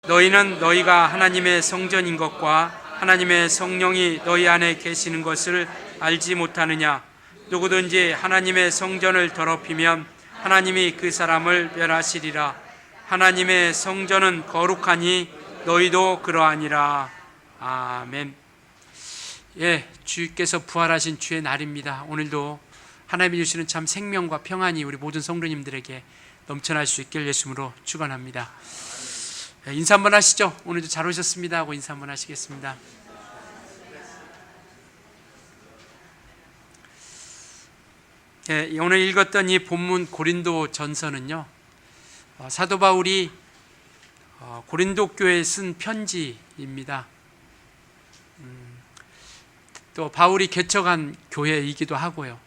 너희는 너희가 하나님의 성전인 것과 하나님의 성령이 너희 안에 계시는 것을 알지 못하느냐? 누구든지 하나님의 성전을 더럽히면 하나님이 그 사람을 멸하시리라. 하나님의 성전은 거룩하니 너희도 그러하니라. 아멘. 예, 주께서 부활하신 주의 날입니다. 오늘도 하나님이 주시는 참 생명과 평안이 우리 모든 성도님들에게 넘쳐날 수 있길 예수님으로 축원합니다. 인사 한번 하시죠. 오늘도 잘 오셨습니다 하고 인사 한번 하시겠습니다. 예, 오늘 읽었던 이 본문 고린도 전서는요, 사도 바울이 고린도 교회에 쓴 편지입니다. 또 바울이 개척한 교회이기도 하고요.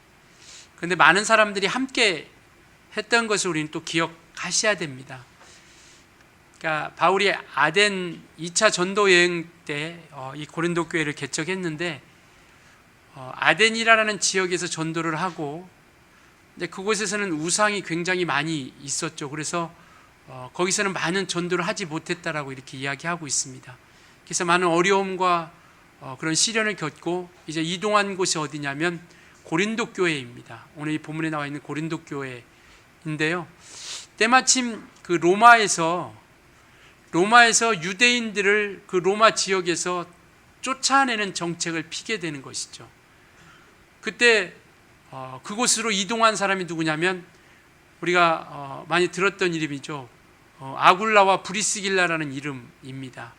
그런데 많은 사람들이 함께 했던 것을 우리는 또 기억하셔야 됩니다. 그러니까 바울이 아덴 2차 전도 여행 때 이 고린도 교회를 개척했는데 아덴이라는 지역에서 전도를 하고, 근데 그곳에서는 우상이 굉장히 많이 있었죠. 그래서 거기서는 많은 전도를 하지 못했다라고 이렇게 이야기하고 있습니다. 그래서 많은 어려움과 그런 시련을 겪고 이제 이동한 곳이 어디냐면 고린도 교회입니다. 오늘 이 본문에 나와 있는 고린도 교회인데요. 때마침 그 로마에서 유대인들을 그 로마 지역에서 쫓아내는 정책을 피게 되는 것이죠. 그때 그곳으로 이동한 사람이 누구냐면 우리가 많이 들었던 이름이죠. 아굴라와 브리스길라라는 이름입니다.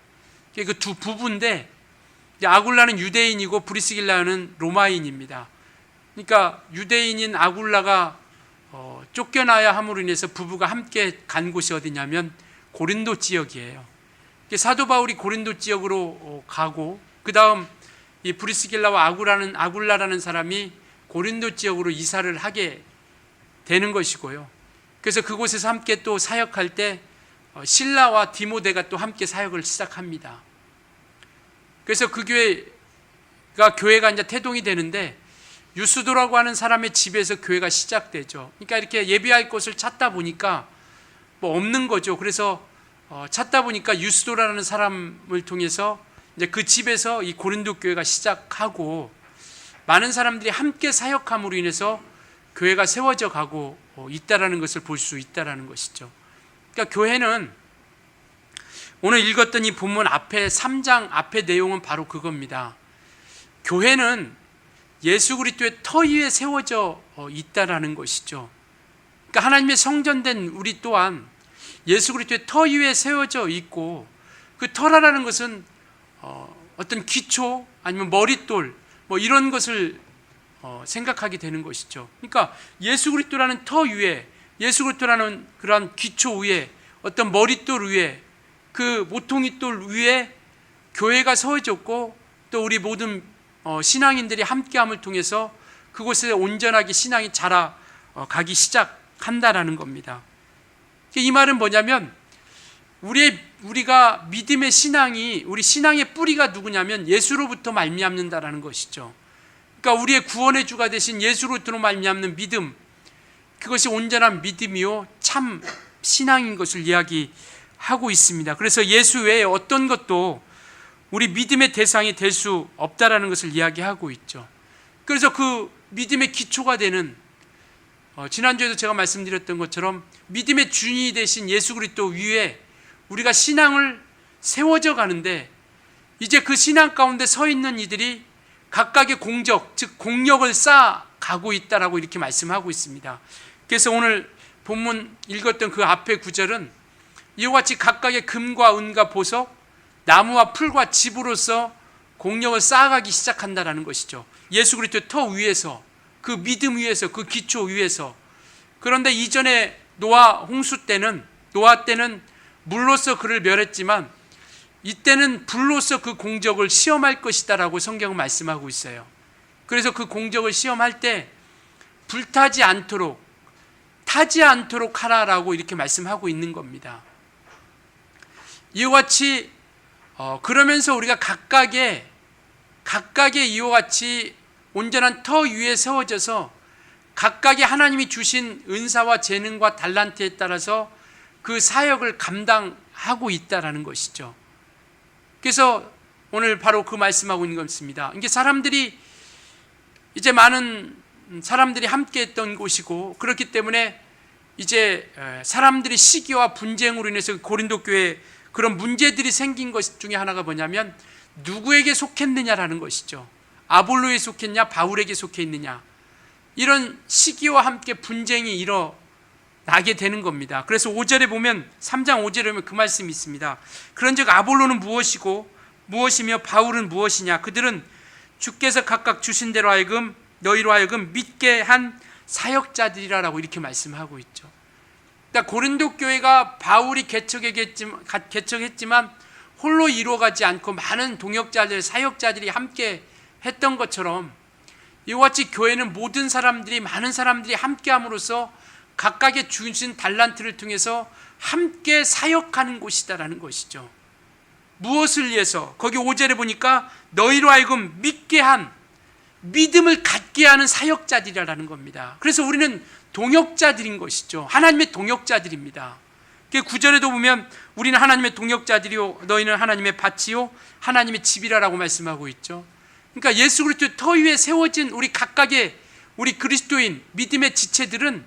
그 두 부부인데 아굴라는 유대인이고 브리스길라는 로마인입니다. 그러니까 유대인인 아굴라가 쫓겨나야 함으로 인해서 부부가 함께 간 곳이 어디냐면 고린도 지역이에요. 사도 바울이 고린도 지역으로 가고 그 다음 이 브리스길라와 아굴라라는 사람이 고린도 지역으로 이사를 하게 되는 것이고요. 그래서 그곳에서 함께 또 사역할 때 실라와 디모데가 또 함께 사역을 시작합니다. 그래서 그 교회가 이제 태동이 되는데 유스도라고 하는 사람의 집에서 교회가 시작되죠. 그러니까 이렇게 예배할 곳을 찾다 보니까 뭐 없는 거죠. 그래서 찾다 보니까 유스도라는 사람을 통해서 이제 그 집에서 이 고린도 교회가 시작하고 많은 사람들이 함께 사역함으로 인해서 교회가 세워져 가고 있다라는 것을 볼 수 있다라는 것이죠. 그러니까 교회는 오늘 읽었던 이 본문 앞에 3장 앞의 내용은 바로 그겁니다. 교회는 예수 그리스도의 터 위에 세워져 있다라는 것이죠. 그러니까 하나님의 성전된 우리 또한 예수 그리스도의 터 위에 세워져 있고, 그 터라라는 것은 어떤 기초 아니면 머릿돌 뭐 이런 것을 생각하게 되는 것이죠. 그러니까 예수 그리스도라는 터 위에, 예수 그리스도라는 그러한 기초 위에, 어떤 머릿돌 위에, 그 모퉁이 돌 위에 교회가 세워졌고, 또 우리 모든 신앙인들이 함께함을 통해서 그곳에 온전하게 신앙이 자라가기 시작한다라는 겁니다. 이 말은 뭐냐면 우리가 믿음의 신앙이, 우리 신앙의 뿌리가 누구냐면 예수로부터 말미암는다라는 것이죠. 그러니까 우리의 구원의 주가 되신 예수로부터 말미암는 믿음, 그것이 온전한 믿음이요 참 신앙인 것을 이야기하고 있습니다. 그래서 예수 외에 어떤 것도 우리 믿음의 대상이 될 수 없다라는 것을 이야기하고 있죠. 그래서 그 믿음의 기초가 되는, 지난주에도 제가 말씀드렸던 것처럼 믿음의 주인이 되신 예수 그리스도 위에 우리가 신앙을 세워져 가는데, 이제 그 신앙 가운데 서 있는 이들이 각각의 공적, 즉 공력을 쌓아가고 있다라고 이렇게 말씀하고 있습니다. 그래서 오늘 본문 읽었던 그 앞의 구절은 이와 같이 각각의 금과 은과 보석, 나무와 풀과 집으로서 공력을 쌓아가기 시작한다라는 것이죠. 예수 그리스도의 터 위에서, 그 믿음 위에서, 그 기초 위에서. 그런데 이전에 노아 때는 물로서 그를 멸했지만 이때는 불로서 그 공적을 시험할 것이다라고 성경은 말씀하고 있어요. 그래서 그 공적을 시험할 때 불타지 않도록, 타지 않도록 하라라고 이렇게 말씀하고 있는 겁니다. 이와 같이 그러면서 우리가 각각의 이와 같이 온전한 터 위에 세워져서 각각의 하나님이 주신 은사와 재능과 달란트에 따라서 그 사역을 감당하는 하고 있다라는 것이죠. 그래서 오늘 바로 그 말씀하고 있는 것입니다. 이게 사람들이 이제 많은 사람들이 함께 했던 곳이고, 그렇기 때문에 이제 사람들이 시기와 분쟁으로 인해서 고린도 교회에 그런 문제들이 생긴 것 중에 하나가 뭐냐면 누구에게 속했느냐라는 것이죠. 아볼로에 속했냐, 바울에게 속해 있느냐, 이런 시기와 함께 분쟁이 일어나게 되는 겁니다. 그래서 5절에 보면, 3장 5절에 보면 그 말씀이 있습니다. 그런즉 아볼로는 무엇이며 바울은 무엇이냐? 그들은 주께서 각각 주신 대로 하여금 너희로 하여금 믿게 한 사역자들이라고 이렇게 말씀하고 있죠. 그러니까 고린도 교회가 바울이 개척했지만 홀로 이루어가지 않고 많은 동역자들, 사역자들이 함께 했던 것처럼, 이와 같이 교회는 모든 사람들이, 많은 사람들이 함께 함으로써 각각의 주신 달란트를 통해서 함께 사역하는 곳이다라는 것이죠. 무엇을 위해서? 거기 5절에 보니까 너희로 하여금 믿게 한, 믿음을 갖게 하는 사역자들이라는 겁니다. 그래서 우리는 동역자들인 것이죠. 하나님의 동역자들입니다. 9절에도 보면 우리는 하나님의 동역자들이요 너희는 하나님의 밭이요 하나님의 집이라라고 말씀하고 있죠. 그러니까 예수 그리스도의 터 위에 세워진 우리 각각의 우리 그리스도인 믿음의 지체들은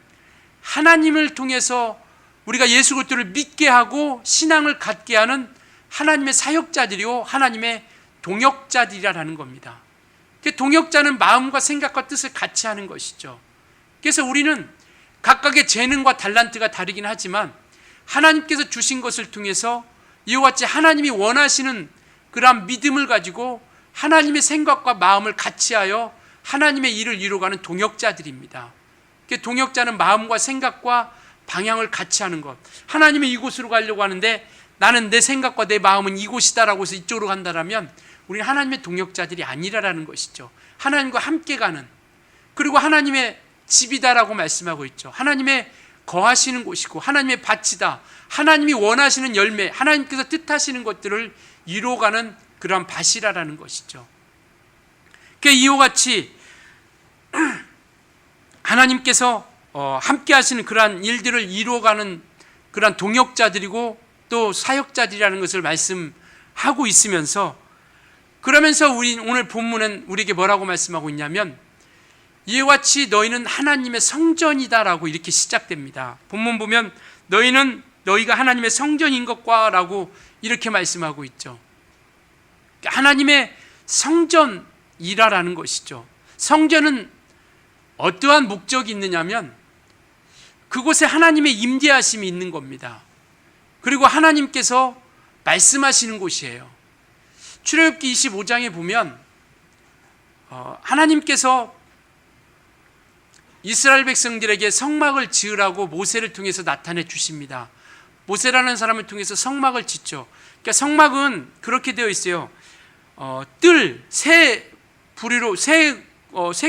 하나님을 통해서 우리가 예수 그리스도를 믿게 하고 신앙을 갖게 하는 하나님의 사역자들이요 하나님의 동역자들이라는 겁니다. 동역자는 마음과 생각과 뜻을 같이 하는 것이죠. 그래서 우리는 각각의 재능과 달란트가 다르긴 하지만 하나님께서 주신 것을 통해서 이와 같이 하나님이 원하시는 그러한 믿음을 가지고 하나님의 생각과 마음을 같이 하여 하나님의 일을 이루어가는 동역자들입니다. 동역자는 마음과 생각과 방향을 같이 하는 것. 하나님이 이곳으로 가려고 하는데 나는 내 생각과 내 마음은 이곳이다라고 해서 이쪽으로 간다라면 우리는 하나님의 동역자들이 아니라라는 것이죠. 하나님과 함께 가는, 그리고 하나님의 집이다라고 말씀하고 있죠. 하나님의 거하시는 곳이고 하나님의 밭이다. 하나님이 원하시는 열매, 하나님께서 뜻하시는 것들을 이루어가는 그러한 밭이라는 것이죠. 이와 같이 하나님께서 함께 하시는 그러한 일들을 이루어가는 그러한 동역자들이고 또 사역자들이라는 것을 말씀하고 있으면서, 그러면서 우리 오늘 본문은 우리에게 뭐라고 말씀하고 있냐면 이와 같이 너희는 하나님의 성전이다라고 이렇게 시작됩니다. 본문 보면 너희가 하나님의 성전인 것과 라고 이렇게 말씀하고 있죠. 하나님의 성전이라라는 것이죠. 성전은 어떠한 목적이 있느냐면 그곳에 하나님의 임재하심이 있는 겁니다. 그리고 하나님께서 말씀하시는 곳이에요. 출애굽기 25장에 보면 하나님께서 이스라엘 백성들에게 성막을 지으라고 모세를 통해서 나타내 주십니다. 모세라는 사람을 통해서 성막을 짓죠. 그러니까 성막은 그렇게 되어 있어요. 세 부리로 세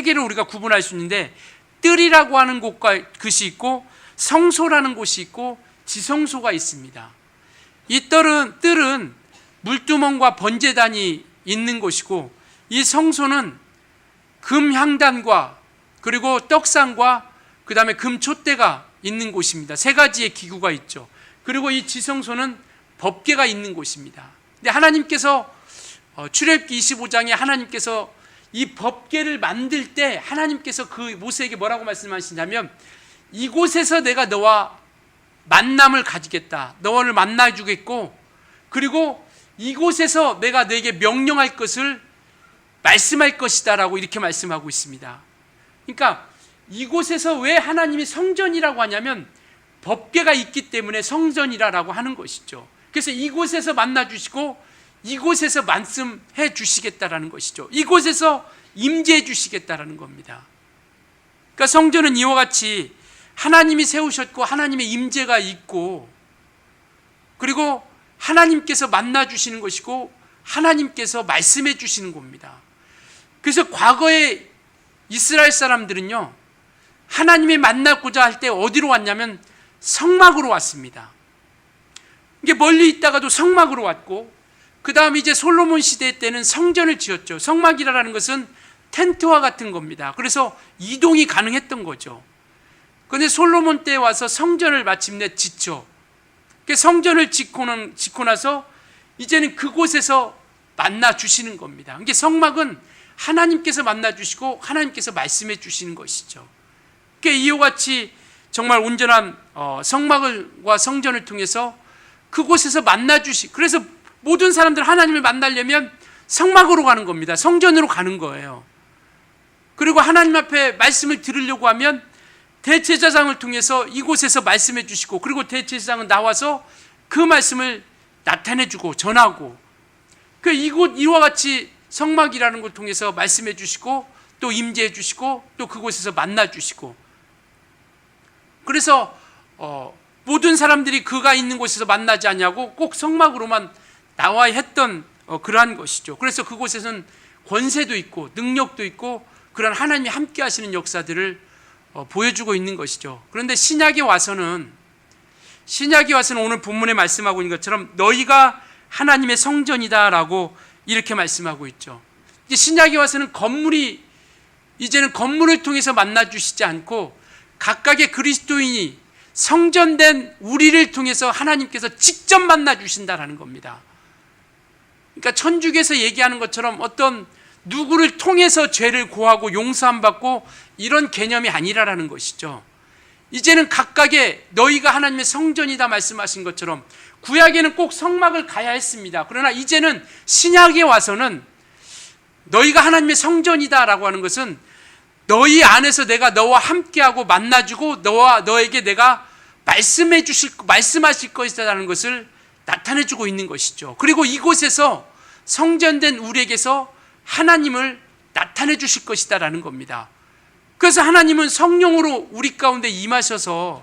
개를 우리가 구분할 수 있는데, 뜰이라고 하는 곳이 있고 성소라는 곳이 있고 지성소가 있습니다. 이 뜰은 물두멍과 번제단이 있는 곳이고, 이 성소는 금향단과 그리고 떡상과 그 다음에 금촛대가 있는 곳입니다. 세 가지의 기구가 있죠. 그리고 이 지성소는 법궤가 있는 곳입니다. 근데 하나님께서 출애굽기 25장에 하나님께서 이 법궤를 만들 때 하나님께서 그 모세에게 뭐라고 말씀하시냐면 이곳에서 내가 너와 만남을 가지겠다. 너를 만나주겠고, 그리고 이곳에서 내가 너에게 명령할 것을 말씀할 것이다 라고 이렇게 말씀하고 있습니다. 그러니까 이곳에서 왜 하나님이 성전이라고 하냐면 법궤가 있기 때문에 성전이라고 하는 것이죠. 그래서 이곳에서 만나주시고 이곳에서 말씀해 주시겠다라는 것이죠. 이곳에서 임재해 주시겠다라는 겁니다. 그러니까 성전은 이와 같이 하나님이 세우셨고 하나님의 임재가 있고, 그리고 하나님께서 만나 주시는 것이고 하나님께서 말씀해 주시는 겁니다. 그래서 과거에 이스라엘 사람들은요, 하나님이 만나고자 할 때 어디로 왔냐면 성막으로 왔습니다. 이게 멀리 있다가도 성막으로 왔고, 그 다음에 이제 솔로몬 시대 때는 성전을 지었죠. 성막이라는 것은 텐트와 같은 겁니다. 그래서 이동이 가능했던 거죠. 그런데 솔로몬 때 와서 성전을 마침내 짓죠. 성전을 짓고 나서 이제는 그곳에서 만나 주시는 겁니다. 이게 성막은 하나님께서 만나 주시고 하나님께서 말씀해 주시는 것이죠. 이와 같이 정말 온전한 성막과 성전을 통해서 그곳에서 만나 그래서 모든 사람들 하나님을 만나려면 성막으로 가는 겁니다. 성전으로 가는 거예요. 그리고 하나님 앞에 말씀을 들으려고 하면 대제사장을 통해서 이곳에서 말씀해 주시고, 그리고 대제사장은 나와서 그 말씀을 나타내 주고 전하고, 이와 같이 성막이라는 걸 통해서 말씀해 주시고 또 임재해 주시고 또 그곳에서 만나 주시고, 그래서 모든 사람들이 그가 있는 곳에서 만나지 않냐고 꼭 성막으로만 나와야 했던 그러한 것이죠. 그래서 그곳에서는 권세도 있고 능력도 있고 그런 하나님이 함께 하시는 역사들을 보여주고 있는 것이죠. 그런데 신약에 와서는 오늘 본문에 말씀하고 있는 것처럼 너희가 하나님의 성전이다라고 이렇게 말씀하고 있죠. 신약에 와서는 이제는 건물을 통해서 만나 주시지 않고 각각의 그리스도인이 성전된 우리를 통해서 하나님께서 직접 만나 주신다라는 겁니다. 그러니까 천주교에서 얘기하는 것처럼 어떤 누구를 통해서 죄를 고하고 용서함 받고 이런 개념이 아니라라는 것이죠. 이제는 각각의 너희가 하나님의 성전이다 말씀하신 것처럼 구약에는 꼭 성막을 가야 했습니다. 그러나 이제는 신약에 와서는 너희가 하나님의 성전이다라고 하는 것은 너희 안에서 내가 너와 함께하고 만나주고 너에게 내가 말씀하실 것이다라는 것을 나타내주고 있는 것이죠. 그리고 이곳에서 성전된 우리에게서 하나님을 나타내 주실 것이다라는 겁니다. 그래서 하나님은 성령으로 우리 가운데 임하셔서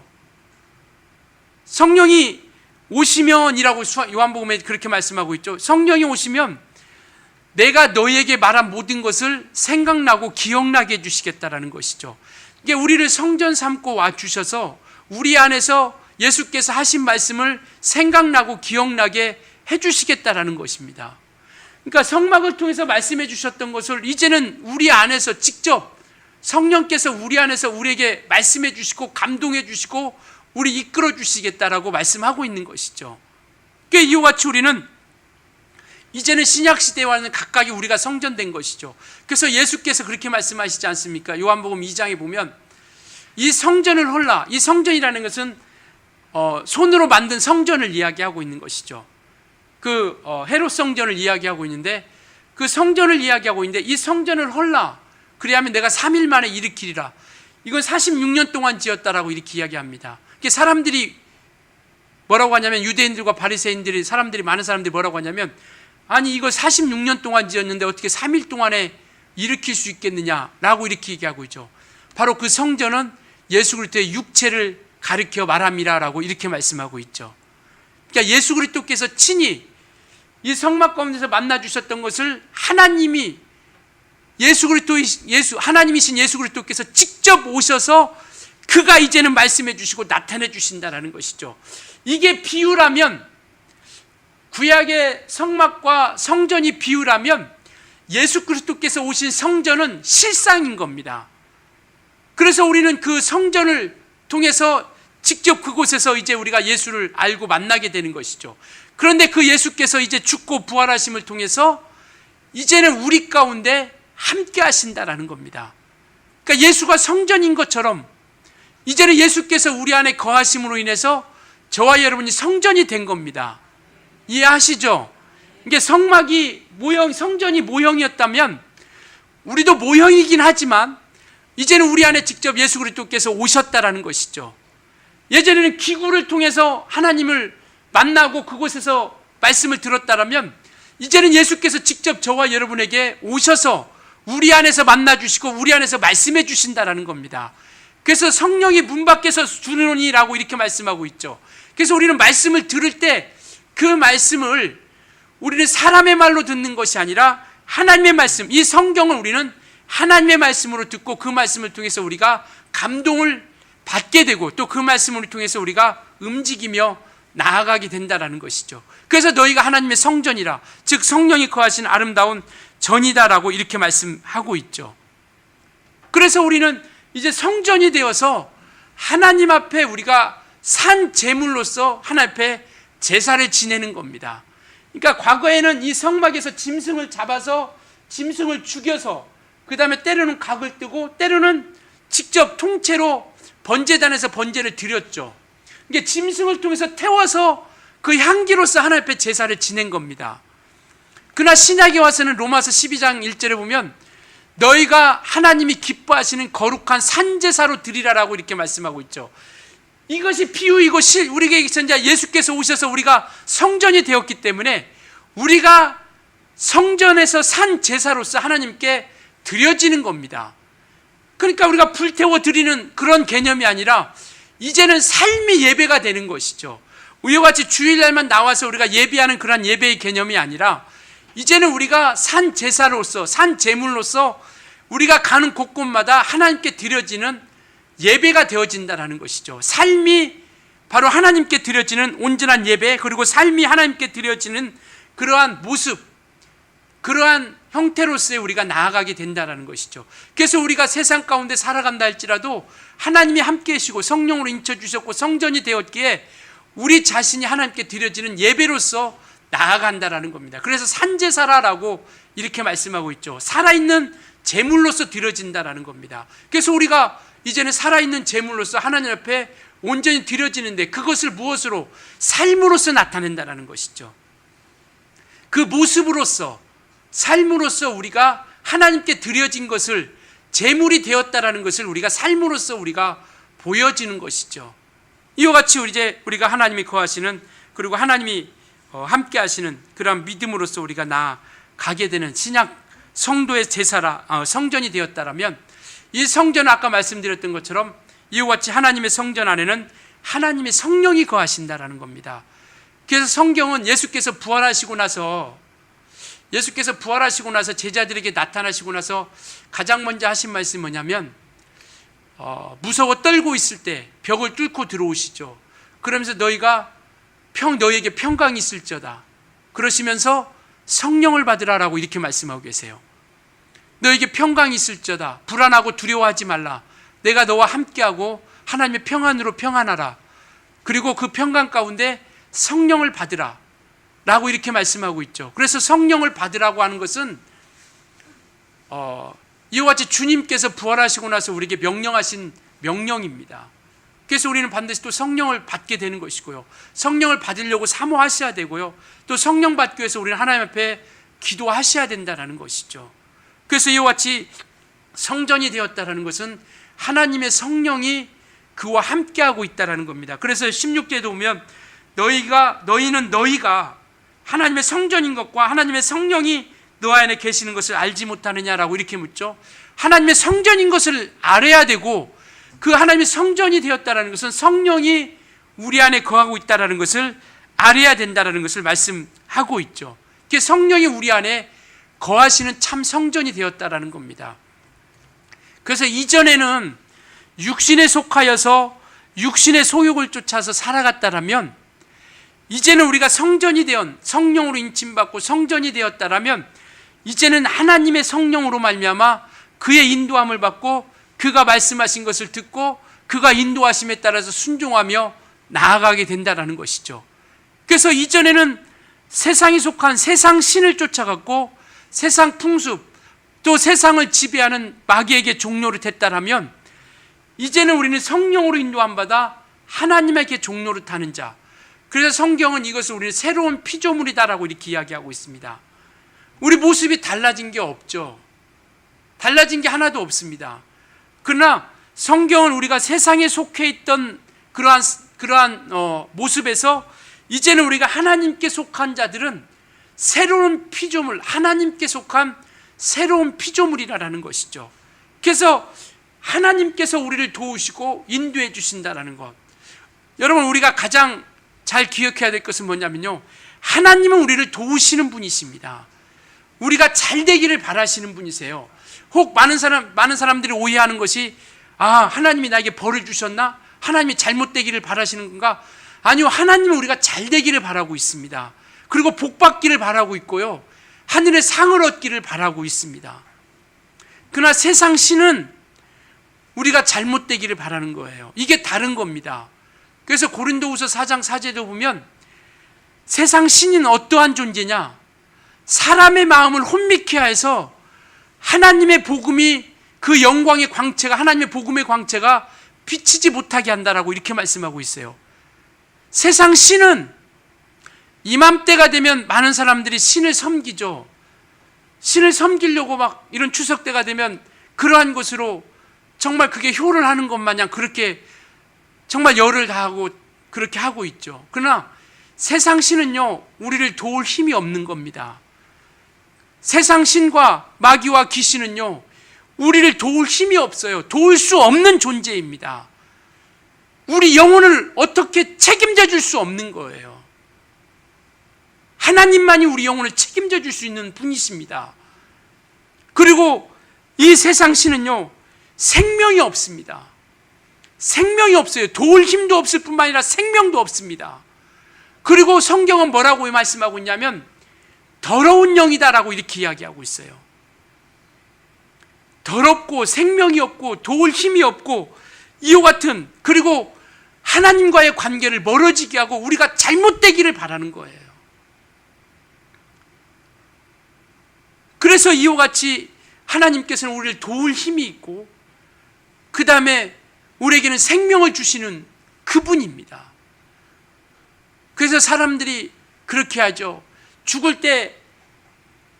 성령이 오시면이라고 요한복음에 그렇게 말씀하고 있죠. 성령이 오시면 내가 너희에게 말한 모든 것을 생각나고 기억나게 해주시겠다라는 것이죠. 이게 우리를 성전 삼고 와주셔서 우리 안에서 예수께서 하신 말씀을 생각나고 기억나게 해주시겠다라는 것입니다. 그러니까 성막을 통해서 말씀해 주셨던 것을 이제는 우리 안에서 직접 성령께서 우리 안에서 우리에게 말씀해 주시고 감동해 주시고 우리 이끌어 주시겠다라고 말씀하고 있는 것이죠. 그러니까 이와 같이 우리는 이제는 신약시대와는 각각이 우리가 성전된 것이죠. 그래서 예수께서 그렇게 말씀하시지 않습니까? 요한복음 2장에 보면 이 성전을 헐라, 이 성전이라는 것은 손으로 만든 성전을 이야기하고 있는 것이죠. 헤롯 성전을 이야기하고 있는데 그 성전을 이야기하고 있는데 이 성전을 헐라 그리하면 내가 3일 만에 일으키리라. 이건 46년 동안 지었다라고 이렇게 이야기합니다. 사람들이 뭐라고 하냐면 유대인들과 바리새인들이 많은 사람들이 뭐라고 하냐면 아니 이거 46년 동안 지었는데 어떻게 3일 동안에 일으킬 수 있겠느냐라고 이렇게 얘기하고 있죠. 바로 그 성전은 예수 그리스도의 육체를 가리켜 말함이라라고 이렇게 말씀하고 있죠. 그러니까 예수 그리스도께서 친히 이 성막 가운데서 만나 주셨던 것을 하나님이 하나님이신 예수 그리스도께서 직접 오셔서 그가 이제는 말씀해 주시고 나타내 주신다라는 것이죠. 이게 비유라면 구약의 성막과 성전이 비유라면 예수 그리스도께서 오신 성전은 실상인 겁니다. 그래서 우리는 그 성전을 통해서 직접 그곳에서 이제 우리가 예수를 알고 만나게 되는 것이죠. 그런데 그 예수께서 이제 죽고 부활하심을 통해서 이제는 우리 가운데 함께 하신다라는 겁니다. 그러니까 예수가 성전인 것처럼 이제는 예수께서 우리 안에 거하심으로 인해서 저와 여러분이 성전이 된 겁니다. 이해하시죠? 이게 성전이 모형이었다면 우리도 모형이긴 하지만 이제는 우리 안에 직접 예수 그리스도께서 오셨다라는 것이죠. 예전에는 기구를 통해서 하나님을 만나고 그곳에서 말씀을 들었다라면 이제는 예수께서 직접 저와 여러분에게 오셔서 우리 안에서 만나 주시고 우리 안에서 말씀해 주신다라는 겁니다. 그래서 성령이 문 밖에서 주노니라고 이렇게 말씀하고 있죠. 그래서 우리는 말씀을 들을 때 그 말씀을 우리는 사람의 말로 듣는 것이 아니라 하나님의 말씀, 이 성경을 우리는 하나님의 말씀으로 듣고 그 말씀을 통해서 우리가 감동을 받게 되고 또 그 말씀을 통해서 우리가 움직이며 나아가게 된다라는 것이죠. 그래서 너희가 하나님의 성전이라, 즉 성령이 거하신 아름다운 전이다라고 이렇게 말씀하고 있죠. 그래서 우리는 이제 성전이 되어서 하나님 앞에 우리가 산 제물로서 하나님 앞에 제사를 지내는 겁니다. 그러니까 과거에는 이 성막에서 짐승을 잡아서 짐승을 죽여서 그 다음에 때로는 각을 뜨고 때로는 직접 통째로 번제단에서 번제를 드렸죠. 이게 짐승을 통해서 태워서 그 향기로서 하나님 앞에 제사를 지낸 겁니다. 그러나 신약에 와서는 로마서 12장 1절에 보면 너희가 하나님이 기뻐하시는 거룩한 산제사로 드리라라고 이렇게 말씀하고 있죠. 이것이 비유이고 우리에게 선자 예수께서 오셔서 우리가 성전이 되었기 때문에 우리가 성전에서 산 제사로서 하나님께 드려지는 겁니다. 그러니까 우리가 불태워 드리는 그런 개념이 아니라 이제는 삶의 예배가 되는 것이죠. 우리와 같이 주일날만 나와서 우리가 예배하는 그런 예배의 개념이 아니라 이제는 우리가 산 제사로서 산 제물로서 우리가 가는 곳곳마다 하나님께 드려지는 예배가 되어진다는 것이죠. 삶이 바로 하나님께 드려지는 온전한 예배, 그리고 삶이 하나님께 드려지는 그러한 모습, 그러한 형태로서의 우리가 나아가게 된다는 것이죠. 그래서 우리가 세상 가운데 살아간다 할지라도 하나님이 함께 하시고 성령으로 인쳐주셨고 성전이 되었기에 우리 자신이 하나님께 드려지는 예배로서 나아간다라는 겁니다. 그래서 산제사라라고 이렇게 말씀하고 있죠. 살아있는 제물로서 드려진다라는 겁니다. 그래서 우리가 이제는 살아있는 제물로서 하나님 앞에 온전히 드려지는데 그것을 무엇으로? 삶으로서 나타낸다라는 것이죠. 그 모습으로서 삶으로서 우리가 하나님께 드려진 것을 제물이 되었다라는 것을 우리가 삶으로서 우리가 보여지는 것이죠. 이와 같이 우리가 하나님이 거하시는, 그리고 하나님이 함께 하시는 그런 믿음으로서 우리가 나아가게 되는 신약 성도의 제사라, 성전이 되었다라면 이 성전은 아까 말씀드렸던 것처럼 이와 같이 하나님의 성전 안에는 하나님의 성령이 거하신다라는 겁니다. 그래서 성경은 예수께서 부활하시고 나서 제자들에게 나타나시고 나서 가장 먼저 하신 말씀이 뭐냐면 무서워 떨고 있을 때 벽을 뚫고 들어오시죠. 그러면서 너희에게 평강이 있을지어다. 그러시면서 성령을 받으라라고 이렇게 말씀하고 계세요. 너에게 평강이 있을지어다. 불안하고 두려워하지 말라. 내가 너와 함께하고 하나님의 평안으로 평안하라. 그리고 그 평강 가운데 성령을 받으라 라고 이렇게 말씀하고 있죠. 그래서 성령을 받으라고 하는 것은 이와 같이 주님께서 부활하시고 나서 우리에게 명령하신 명령입니다. 그래서 우리는 반드시 또 성령을 받게 되는 것이고요, 성령을 받으려고 사모하셔야 되고요, 또 성령 받기 위해서 우리는 하나님 앞에 기도하셔야 된다는 것이죠. 그래서 이와 같이 성전이 되었다는 것은 하나님의 성령이 그와 함께하고 있다는 겁니다. 그래서 16절에도 보면 너희는 하나님의 성전인 것과 하나님의 성령이 너 안에 계시는 것을 알지 못하느냐라고 이렇게 묻죠. 하나님의 성전인 것을 알아야 되고, 그 하나님의 성전이 되었다는 것은 성령이 우리 안에 거하고 있다는 것을 알아야 된다는 것을 말씀하고 있죠. 성령이 우리 안에 거하시는 참 성전이 되었다는 겁니다. 그래서 이전에는 육신에 속하여서 육신의 소욕을 쫓아서 살아갔다라면, 이제는 우리가 성전이 되었, 성령으로 인침받고 성전이 되었다라면 이제는 하나님의 성령으로 말미암아 그의 인도함을 받고 그가 말씀하신 것을 듣고 그가 인도하심에 따라서 순종하며 나아가게 된다는 것이죠. 그래서 이전에는 세상이 속한 세상 신을 쫓아갔고 세상 풍습, 또 세상을 지배하는 마귀에게 종로를 됐다라면 이제는 우리는 성령으로 인도함 받아 하나님에게 종로를 타는 자. 그래서 성경은 이것을 우리는 새로운 피조물이다라고 이렇게 이야기하고 있습니다. 우리 모습이 달라진 게 없죠. 달라진 게 하나도 없습니다. 그러나 성경은 우리가 세상에 속해 있던 그러한 모습에서 이제는 우리가 하나님께 속한 자들은 새로운 피조물, 하나님께 속한 새로운 피조물이라는 것이죠. 그래서 하나님께서 우리를 도우시고 인도해 주신다는 것. 여러분, 우리가 가장 잘 기억해야 될 것은 뭐냐면요, 하나님은 우리를 도우시는 분이십니다. 우리가 잘 되기를 바라시는 분이세요. 혹 많은 사람들이 오해하는 것이, 하나님이 나에게 벌을 주셨나? 하나님이 잘못되기를 바라시는 건가? 아니요, 하나님은 우리가 잘 되기를 바라고 있습니다. 그리고 복 받기를 바라고 있고요, 하늘의 상을 얻기를 바라고 있습니다. 그러나 세상 신은 우리가 잘못되기를 바라는 거예요. 이게 다른 겁니다. 그래서 고린도후서 4장 4절도 보면 세상 신은 어떠한 존재냐? 사람의 마음을 혼미케 해서 하나님의 복음이, 그 영광의 광채가, 하나님의 복음의 광채가 비치지 못하게 한다라고 이렇게 말씀하고 있어요. 세상 신은 이맘때가 되면 많은 사람들이 신을 섬기죠. 신을 섬기려고 막 이런 추석 때가 되면 그러한 것으로 정말 그게 효를 하는 것 마냥 그렇게 정말 열을 다하고 그렇게 하고 있죠. 그러나 세상 신은요, 우리를 도울 힘이 없는 겁니다. 세상 신과 마귀와 귀신은요, 우리를 도울 힘이 없어요. 도울 수 없는 존재입니다. 우리 영혼을 어떻게 책임져 줄 수 없는 거예요. 하나님만이 우리 영혼을 책임져 줄 수 있는 분이십니다. 그리고 이 세상 신은요, 생명이 없습니다. 생명이 없어요. 도울 힘도 없을 뿐만 아니라 생명도 없습니다. 그리고 성경은 뭐라고 말씀하고 있냐면 더러운 영이다라고 이렇게 이야기하고 있어요. 더럽고 생명이 없고 도울 힘이 없고 이와 같은, 그리고 하나님과의 관계를 멀어지게 하고 우리가 잘못되기를 바라는 거예요. 그래서 이와 같이 하나님께서는 우리를 도울 힘이 있고 그 다음에 우리에게는 생명을 주시는 그분입니다. 그래서 사람들이 그렇게 하죠. 죽을 때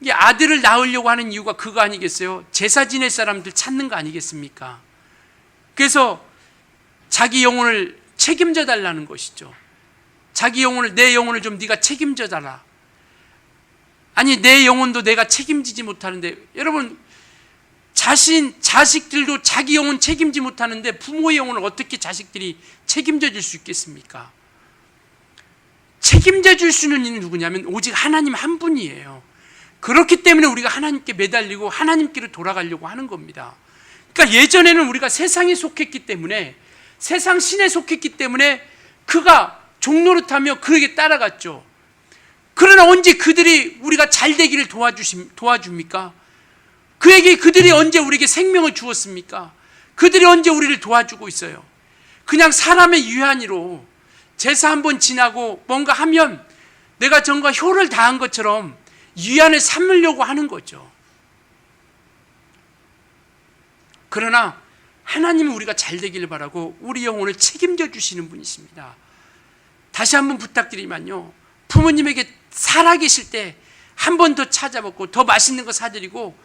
아들을 낳으려고 하는 이유가 그거 아니겠어요? 제사 지낼 사람들 찾는 거 아니겠습니까? 그래서 자기 영혼을 책임져 달라는 것이죠. 자기 영혼을, 내 영혼을 좀 네가 책임져 달라. 아니, 내 영혼도 내가 책임지지 못하는데, 여러분, 자식들도 자기 영혼 책임지 못하는데 부모의 영혼을 어떻게 자식들이 책임져 줄 수 있겠습니까? 책임져 줄 수는 있는 누구냐면 오직 하나님 한 분이에요. 그렇기 때문에 우리가 하나님께 매달리고 하나님께로 돌아가려고 하는 겁니다. 그러니까 예전에는 우리가 세상에 속했기 때문에, 세상 신에 속했기 때문에 그가 종노릇하며 그에게 따라갔죠. 그러나 언제 그들이 우리가 잘 되기를 도와줍니까? 그들이 언제 우리에게 생명을 주었습니까? 그들이 언제 우리를 도와주고 있어요? 그냥 사람의 유한이로 제사 한번 지나고 뭔가 하면 내가 정말 효를 다한 것처럼 유한을 삼으려고 하는 거죠. 그러나 하나님은 우리가 잘 되기를 바라고 우리 영혼을 책임져 주시는 분이십니다. 다시 한번 부탁드리면요, 부모님에게 살아계실 때 한 번 더 찾아뵙고 더 맛있는 거 사드리고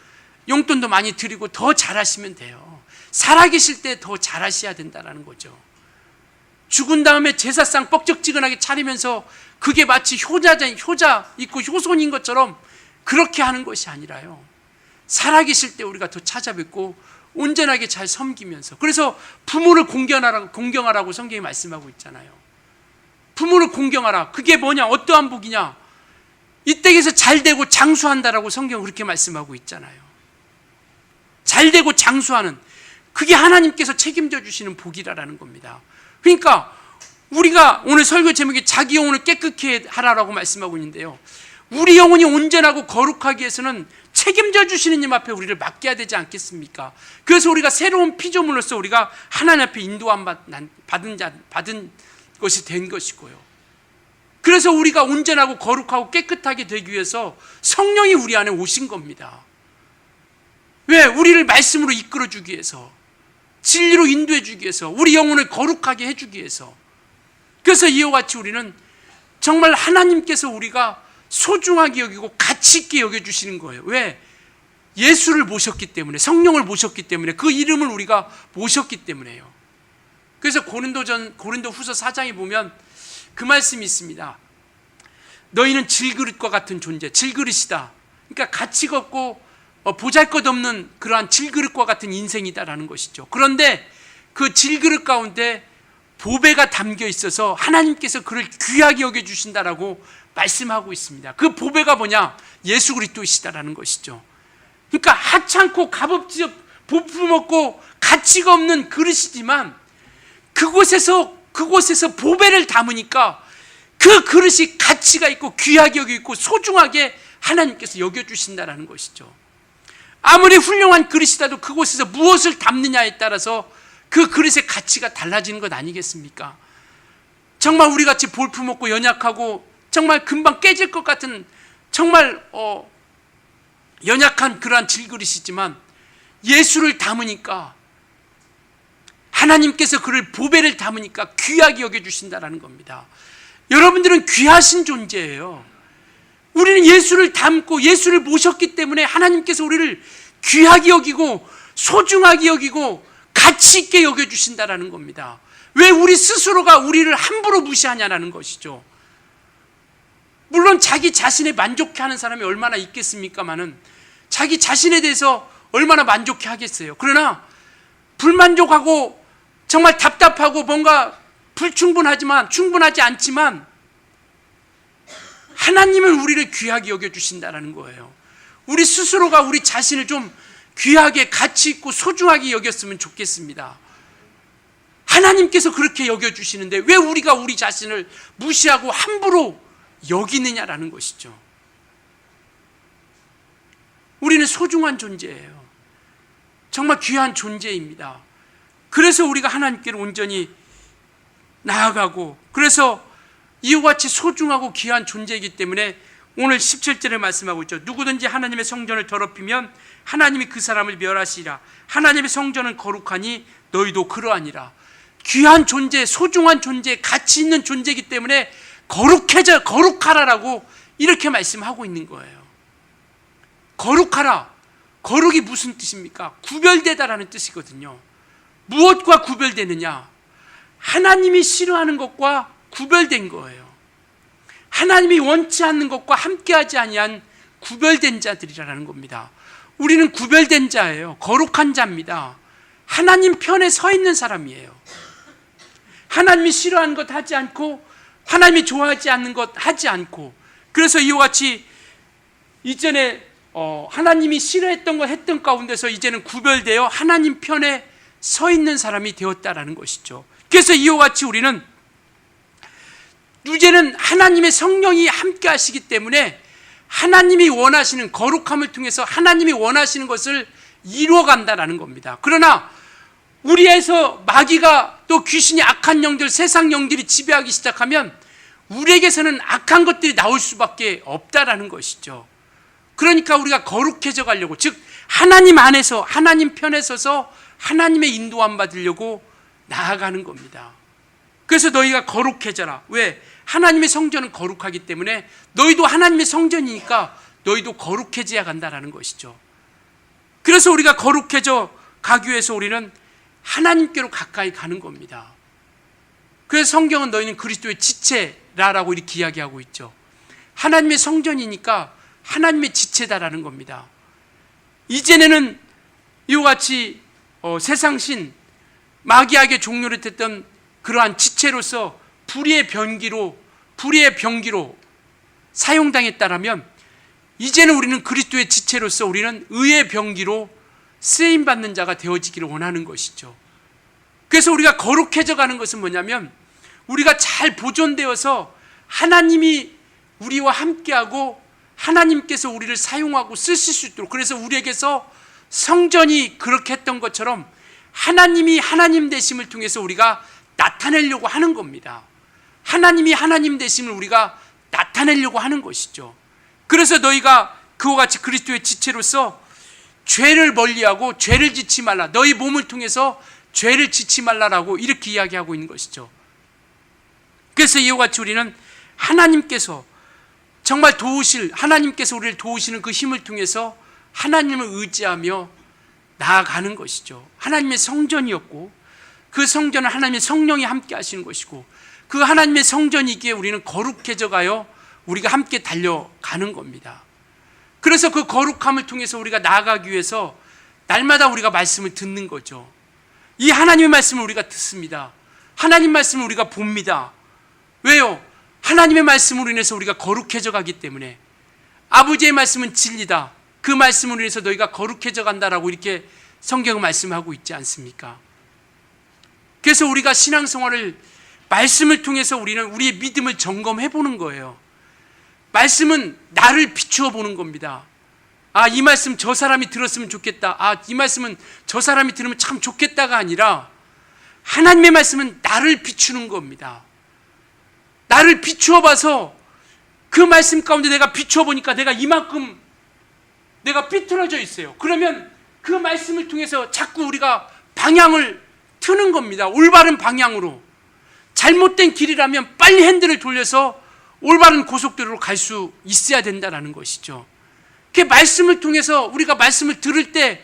용돈도 많이 드리고 더 잘하시면 돼요. 살아계실 때 더 잘하셔야 된다는 거죠. 죽은 다음에 제사상 뻑적지근하게 차리면서 그게 마치 효자 있고 효손인 것처럼 그렇게 하는 것이 아니라요, 살아계실 때 우리가 더 찾아뵙고 온전하게 잘 섬기면서, 그래서 부모를 공경하라고 성경이 말씀하고 있잖아요. 부모를 공경하라. 그게 뭐냐? 어떠한 복이냐? 이 땅에서 잘 되고 장수한다라고 성경은 그렇게 말씀하고 있잖아요. 잘 되고 장수하는, 그게 하나님께서 책임져 주시는 복이라는 겁니다. 그러니까 우리가 오늘 설교 제목이 자기 영혼을 깨끗게 하라라고 말씀하고 있는데요, 우리 영혼이 온전하고 거룩하기 위해서는 책임져 주시는 님 앞에 우리를 맡겨야 되지 않겠습니까? 그래서 우리가 새로운 피조물로서 우리가 하나님 앞에 인도함 받은 것이 된 것이고요, 그래서 우리가 온전하고 거룩하고 깨끗하게 되기 위해서 성령이 우리 안에 오신 겁니다. 왜? 우리를 말씀으로 이끌어 주기 위해서, 진리로 인도해 주기 위해서, 우리 영혼을 거룩하게 해주기 위해서. 그래서 이와 같이 우리는 정말 하나님께서 우리가 소중하게 여기고 가치 있게 여겨주시는 거예요. 왜? 예수를 모셨기 때문에, 성령을 모셨기 때문에, 그 이름을 우리가 모셨기 때문에요. 그래서 고린도후서 4장에 보면 그 말씀이 있습니다. 너희는 질그릇과 같은 존재, 질그릇이다. 그러니까 가치가 없고 보잘것없는 그러한 질그릇과 같은 인생이다라는 것이죠. 그런데 그 질그릇 가운데 보배가 담겨 있어서 하나님께서 그를 귀하게 여겨주신다라고 말씀하고 있습니다. 그 보배가 뭐냐? 예수 그리스도이시다라는 것이죠. 그러니까 하찮고 값없이 볼품없고 가치가 없는 그릇이지만 그곳에서 보배를 담으니까 그 그릇이 가치가 있고 귀하게 여기고 소중하게 하나님께서 여겨주신다라는 것이죠. 아무리 훌륭한 그릇이라도 그곳에서 무엇을 담느냐에 따라서 그 그릇의 가치가 달라지는 것 아니겠습니까? 정말 우리같이 볼품없고 연약하고 정말 금방 깨질 것 같은 정말 연약한 그러한 질그릇이지만 예수를 담으니까 하나님께서 그를 보배를 담으니까 귀하게 여겨주신다는 겁니다. 여러분들은 귀하신 존재예요. 우리는 예수를 담고 예수를 모셨기 때문에 하나님께서 우리를 귀하게 여기고 소중하게 여기고 가치 있게 여겨주신다는 겁니다. 왜 우리 스스로가 우리를 함부로 무시하냐는 것이죠. 물론 자기 자신에 만족해하는 사람이 얼마나 있겠습니까마는 자기 자신에 대해서 얼마나 만족해 하겠어요. 그러나 불만족하고 정말 답답하고 뭔가 불충분하지만 충분하지 않지만 하나님은 우리를 귀하게 여겨주신다는 거예요. 우리 스스로가 우리 자신을 좀 귀하게 가치 있고 소중하게 여겼으면 좋겠습니다. 하나님께서 그렇게 여겨주시는데 왜 우리가 우리 자신을 무시하고 함부로 여기느냐라는 것이죠. 우리는 소중한 존재예요. 정말 귀한 존재입니다. 그래서 우리가 하나님께로 온전히 나아가고, 그래서 이와 같이 소중하고 귀한 존재이기 때문에 오늘 17절에 말씀하고 있죠. 누구든지 하나님의 성전을 더럽히면 하나님이 그 사람을 멸하시리라. 하나님의 성전은 거룩하니 너희도 그러하니라. 귀한 존재, 소중한 존재, 가치 있는 존재이기 때문에 거룩하라라고 이렇게 말씀하고 있는 거예요. 거룩하라. 거룩이 무슨 뜻입니까? 구별되다라는 뜻이거든요. 무엇과 구별되느냐? 하나님이 싫어하는 것과 구별된 거예요. 하나님이 원치 않는 것과 함께하지 아니한 구별된 자들이라는 겁니다. 우리는 구별된 자예요. 거룩한 자입니다. 하나님 편에 서 있는 사람이에요. 하나님이 싫어하는 것 하지 않고 하나님이 좋아하지 않는 것 하지 않고, 그래서 이와 같이 이전에 하나님이 싫어했던 것 했던 가운데서 이제는 구별되어 하나님 편에 서 있는 사람이 되었다라는 것이죠. 그래서 이와 같이 우리는 이제는 하나님의 성령이 함께 하시기 때문에 하나님이 원하시는 거룩함을 통해서 하나님이 원하시는 것을 이루어간다라는 겁니다. 그러나 우리에서 마귀가 또 귀신이 악한 영들, 세상 영들이 지배하기 시작하면 우리에게서는 악한 것들이 나올 수밖에 없다라는 것이죠. 그러니까 우리가 거룩해져 가려고, 즉 하나님 안에서 하나님 편에 서서 하나님의 인도함 받으려고 나아가는 겁니다. 그래서 너희가 거룩해져라. 왜? 하나님의 성전은 거룩하기 때문에 너희도 하나님의 성전이니까 너희도 거룩해져야 간다라는 것이죠. 그래서 우리가 거룩해져 가기 위해서 우리는 하나님께로 가까이 가는 겁니다. 그래서 성경은 너희는 그리스도의 지체라라고 이렇게 이야기하고 있죠. 하나님의 성전이니까 하나님의 지체다라는 겁니다. 이전에는 이와 같이 세상신 마귀에게 종노릇 했던 그러한 지체로서 불의의 병기로 사용당했다라면 이제는 우리는 그리스도의 지체로서 우리는 의의 병기로 쓰임받는 자가 되어지기를 원하는 것이죠. 그래서 우리가 거룩해져 가는 것은 뭐냐면 우리가 잘 보존되어서 하나님이 우리와 함께하고 하나님께서 우리를 사용하고 쓰실 수 있도록, 그래서 우리에게서 성전이 그렇게 했던 것처럼 하나님이 하나님 되심을 통해서 우리가 나타내려고 하는 겁니다. 하나님이 하나님 되심을 우리가 나타내려고 하는 것이죠. 그래서 너희가 그와 같이 그리스도의 지체로서 죄를 멀리하고 죄를 짓지 말라. 너희 몸을 통해서 죄를 짓지 말라라고 이렇게 이야기하고 있는 것이죠. 그래서 이와 같이 우리는 하나님께서 정말 하나님께서 우리를 도우시는 그 힘을 통해서 하나님을 의지하며 나아가는 것이죠. 하나님의 성전이었고 그 성전은 하나님의 성령이 함께 하시는 것이고 그 하나님의 성전이기에 우리는 거룩해져 가요 우리가 함께 달려가는 겁니다. 그래서 그 거룩함을 통해서 우리가 나아가기 위해서 날마다 우리가 말씀을 듣는 거죠. 이 하나님의 말씀을 우리가 듣습니다. 하나님 말씀을 우리가 봅니다. 왜요? 하나님의 말씀으로 인해서 우리가 거룩해져 가기 때문에. 아버지의 말씀은 진리다. 그 말씀으로 인해서 너희가 거룩해져 간다라고 이렇게 성경은 말씀하고 있지 않습니까? 그래서 우리가 신앙생활을 말씀을 통해서 우리는 우리의 믿음을 점검해 보는 거예요. 말씀은 나를 비추어 보는 겁니다. 아, 이 말씀 저 사람이 들었으면 좋겠다. 아, 이 말씀은 저 사람이 들으면 참 좋겠다가 아니라 하나님의 말씀은 나를 비추는 겁니다. 나를 비추어 봐서 그 말씀 가운데 내가 비춰보니까 내가 이만큼 내가 삐뚤어져 있어요. 그러면 그 말씀을 통해서 자꾸 우리가 방향을 트는 겁니다. 올바른 방향으로. 잘못된 길이라면 빨리 핸들을 돌려서 올바른 고속도로로 갈 수 있어야 된다는 것이죠. 그 말씀을 통해서 우리가 말씀을 들을 때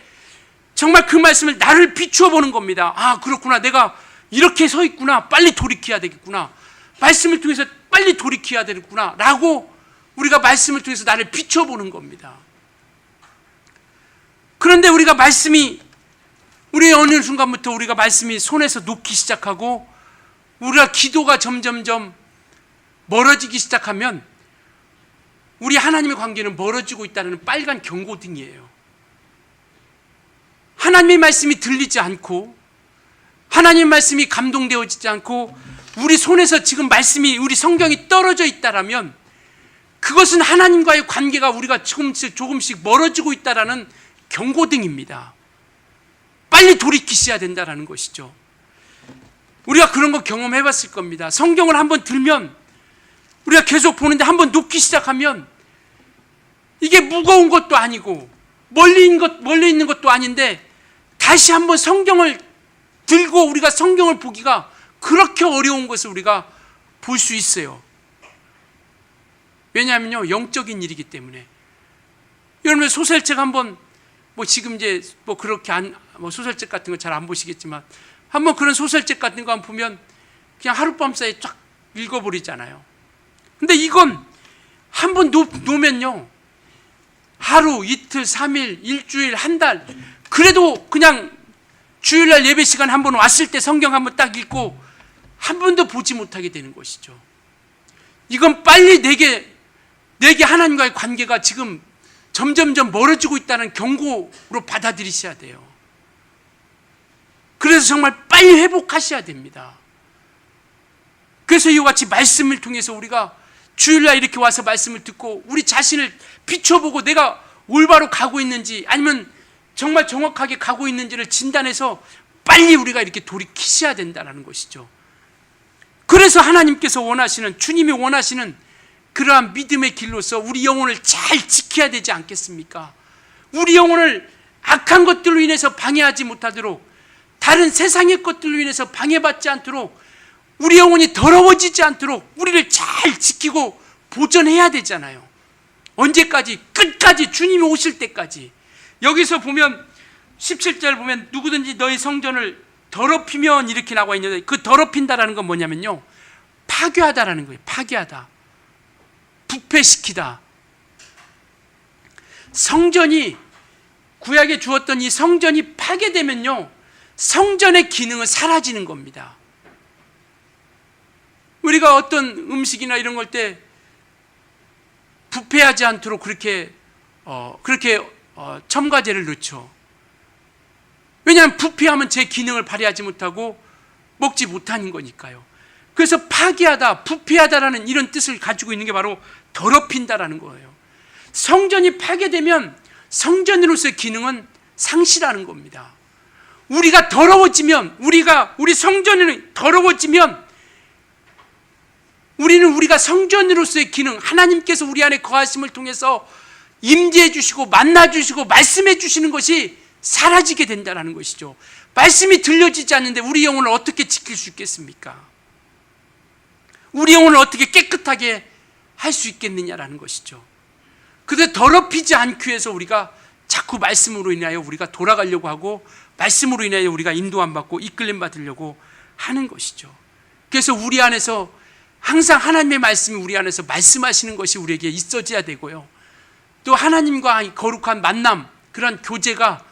정말 그 말씀을 나를 비추어 보는 겁니다. 아, 그렇구나. 내가 이렇게 서 있구나. 빨리 돌이켜야 되겠구나. 말씀을 통해서 빨리 돌이켜야 되겠구나. 라고 우리가 말씀을 통해서 나를 비추어 보는 겁니다. 그런데 우리가 말씀이 우리 어느 순간부터 우리가 말씀이 손에서 녹기 시작하고 우리가 기도가 점점점 멀어지기 시작하면 우리 하나님의 관계는 멀어지고 있다는 빨간 경고등이에요. 하나님의 말씀이 들리지 않고 하나님의 말씀이 감동되어지지 않고 우리 손에서 지금 말씀이 우리 성경이 떨어져 있다라면 그것은 하나님과의 관계가 우리가 조금씩 멀어지고 있다라는 경고등입니다. 빨리 돌이키셔야 된다는 것이죠. 우리가 그런 거 경험해 봤을 겁니다. 성경을 한번 들면 우리가 계속 보는데 한번 놓기 시작하면 이게 무거운 것도 아니고 멀리 있는 것도 아닌데 다시 한번 성경을 들고 우리가 성경을 보기가 그렇게 어려운 것을 우리가 볼 수 있어요. 왜냐하면요, 영적인 일이기 때문에. 여러분 소설책 한번 지금 이제 그렇게 소설책 같은 거 잘 안 보시겠지만 한번 그런 소설책 같은 거 한번 보면 그냥 하룻밤 사이에 쫙 읽어버리잖아요. 근데 이건 한번 놓으면요, 하루, 이틀, 3일, 일주일, 한 달, 그래도 그냥 주일날 예배 시간 한번 왔을 때 성경 한번 딱 읽고 한 번도 보지 못하게 되는 것이죠. 이건 빨리 내게 하나님과의 관계가 지금 점점점 멀어지고 있다는 경고로 받아들이셔야 돼요. 그래서 정말 빨리 회복하셔야 됩니다. 그래서 이와 같이 말씀을 통해서 우리가 주일날 이렇게 와서 말씀을 듣고 우리 자신을 비춰보고 내가 올바로 가고 있는지 아니면 정말 정확하게 가고 있는지를 진단해서 빨리 우리가 이렇게 돌이키셔야 된다는 것이죠. 그래서 하나님께서 원하시는, 주님이 원하시는 그러한 믿음의 길로서 우리 영혼을 잘 지켜야 되지 않겠습니까? 우리 영혼을 악한 것들로 인해서 방해하지 못하도록, 다른 세상의 것들로 인해서 방해받지 않도록, 우리 영혼이 더러워지지 않도록 우리를 잘 지키고 보존해야 되잖아요. 언제까지? 끝까지, 주님이 오실 때까지. 여기서 보면 17절 보면 누구든지 너희 성전을 더럽히면 이렇게 나와 있는데, 그 더럽힌다라는 건 뭐냐면요, 파괴하다라는 거예요. 파괴하다, 부패시키다. 성전이, 구약에 주었던 이 성전이 파괴되면요, 성전의 기능은 사라지는 겁니다. 우리가 어떤 음식이나 이런 걸 때 부패하지 않도록 그렇게 첨가제를 넣죠. 왜냐하면 부패하면 제 기능을 발휘하지 못하고 먹지 못하는 거니까요. 그래서 파괴하다, 부패하다라는 이런 뜻을 가지고 있는 게 바로 더럽힌다라는 거예요. 성전이 파괴되면 성전으로서의 기능은 상실하는 겁니다. 우리가 더러워지면, 우리 성전이 더러워지면 우리가 성전으로서의 기능, 하나님께서 우리 안에 거하심을 통해서 임재해 주시고 만나 주시고 말씀해 주시는 것이 사라지게 된다는 것이죠. 말씀이 들려지지 않는데 우리 영혼을 어떻게 지킬 수 있겠습니까? 우리 영혼을 어떻게 깨끗하게 할 수 있겠느냐라는 것이죠. 그래서 더럽히지 않기 위해서 우리가 자꾸 말씀으로 인하여 우리가 돌아가려고 하고, 말씀으로 인하여 우리가 인도함 받고 이끌림 받으려고 하는 것이죠. 그래서 우리 안에서 항상 하나님의 말씀이 우리 안에서 말씀하시는 것이 우리에게 있어져야 되고요, 또 하나님과 거룩한 만남, 그런 교제가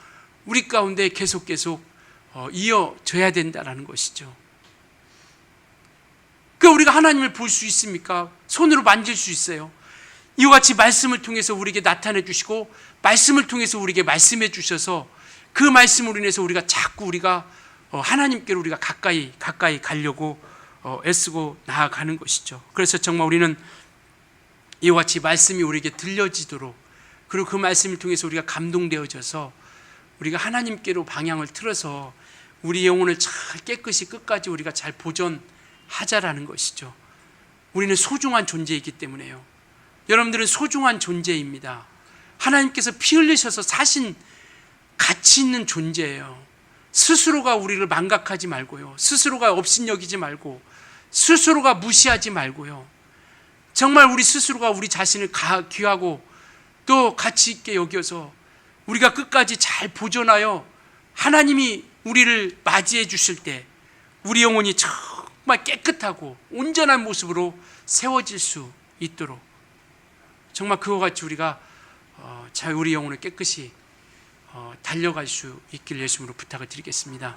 우리 가운데 계속 이어져야 된다는 것이죠. 우리가 하나님을 볼 수 있습니까? 손으로 만질 수 있어요. 이와 같이 말씀을 통해서 우리에게 나타내 주시고, 말씀을 통해서 우리에게 말씀해 주셔서 그 말씀으로 인해서 우리가 자꾸 하나님께로 우리가 가까이 가려고 애쓰고 나아가는 것이죠. 그래서 정말 우리는 이와 같이 말씀이 우리에게 들려지도록, 그리고 그 말씀을 통해서 우리가 감동되어져서 우리가 하나님께로 방향을 틀어서 우리 영혼을 잘 깨끗이 끝까지 우리가 잘 보존하자라는 것이죠. 우리는 소중한 존재이기 때문에요. 여러분들은 소중한 존재입니다. 하나님께서 피 흘리셔서 사신 가치 있는 존재예요. 스스로가 우리를 망각하지 말고요. 스스로가 업신여기지 말고, 스스로가 무시하지 말고요. 정말 우리 스스로가 우리 자신을 귀하고 또 가치 있게 여겨서 우리가 끝까지 잘 보존하여 하나님이 우리를 맞이해 주실 때 우리 영혼이 정말 깨끗하고 온전한 모습으로 세워질 수 있도록 정말 그와 같이 우리가 우리 영혼을 깨끗이 달려갈 수 있기를 예수님으로 부탁을 드리겠습니다.